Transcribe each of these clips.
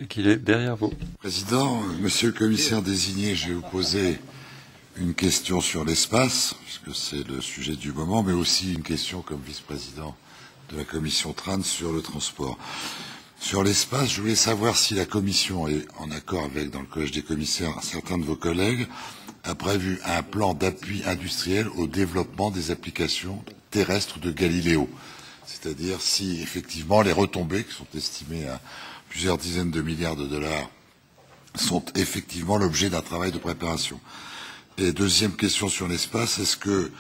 Qu'il est derrière vous. Président, Monsieur le Commissaire désigné, je vais vous poser une question sur l'espace, puisque c'est le sujet du moment, mais aussi une question comme vice-président de la Commission TRAN sur le transport. Sur l'espace, je voulais savoir si la Commission est en accord avec, dans le Collège des commissaires, certains de vos collègues, a prévu un plan d'appui industriel au développement des applications terrestres de Galileo. C'est-à-dire si effectivement les retombées, qui sont estimées à plusieurs dizaines de milliards de dollars, sont effectivement l'objet d'un travail de préparation. Et deuxième question sur l'espace, est-ce que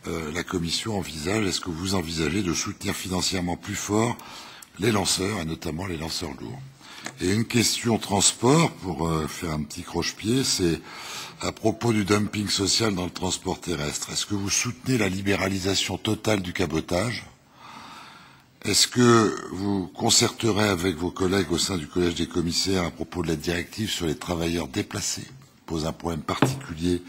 la Commission envisage, est-ce que vous envisagez de soutenir financièrement plus fort les lanceurs, et notamment les lanceurs lourds? Et une question transport, pour faire un petit croche-pied, c'est à propos du dumping social dans le transport terrestre. Est-ce que vous soutenez la libéralisation totale du cabotage? Est-ce que vous concerterez avec vos collègues au sein du Collège des commissaires à propos de la directive sur les travailleurs déplacés? Pose un problème particulier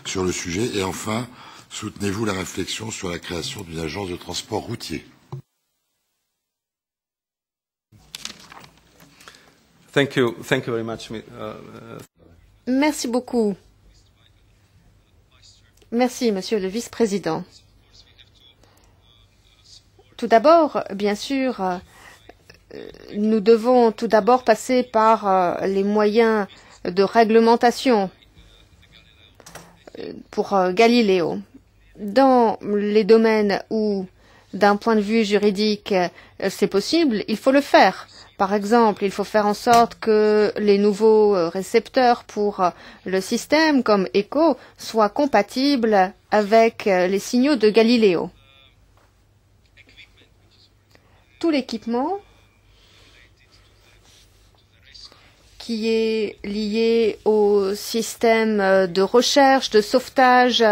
sur le sujet. Et enfin, soutenez-vous la réflexion sur la création d'une agence de transport routier? Thank you very much. Merci beaucoup. Merci, Monsieur le Vice-président. Tout d'abord, bien sûr, nous devons tout d'abord passer par les moyens de réglementation pour Galileo. Dans les domaines où, d'un point de vue juridique, c'est possible, il faut le faire. Par exemple, il faut faire en sorte que les nouveaux récepteurs pour le système, comme ECHO, soient compatibles avec les signaux de Galileo. Tout l'équipement qui est lié au système de recherche, de sauvetage,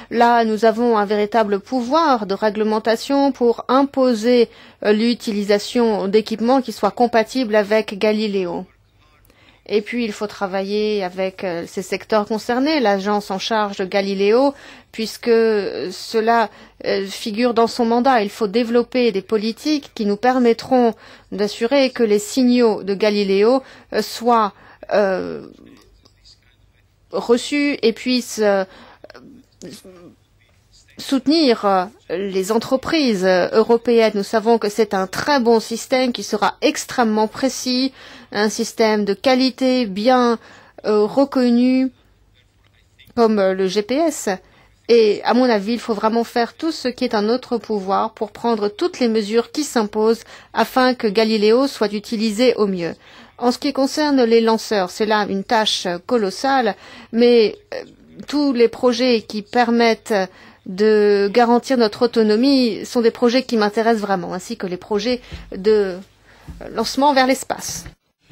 là, nous avons un véritable pouvoir de réglementation pour imposer l'utilisation d'équipements qui soient compatibles avec Galileo. Et puis, il faut travailler avec ces secteurs concernés, l'agence en charge de Galileo, puisque cela figure dans son mandat. Il faut développer des politiques qui nous permettront d'assurer que les signaux de Galileo soient reçus et puissent soutenir les entreprises européennes. Nous savons que c'est un très bon système qui sera extrêmement précis, un système de qualité bien reconnu comme le GPS. Et à mon avis, il faut vraiment faire tout ce qui est en notre pouvoir pour prendre toutes les mesures qui s'imposent afin que Galileo soit utilisé au mieux. En ce qui concerne les lanceurs, c'est là une tâche colossale, mais tous les projets qui permettent de garantir notre autonomie sont des projets qui m'intéressent vraiment, ainsi que les projets de lancement vers l'espace.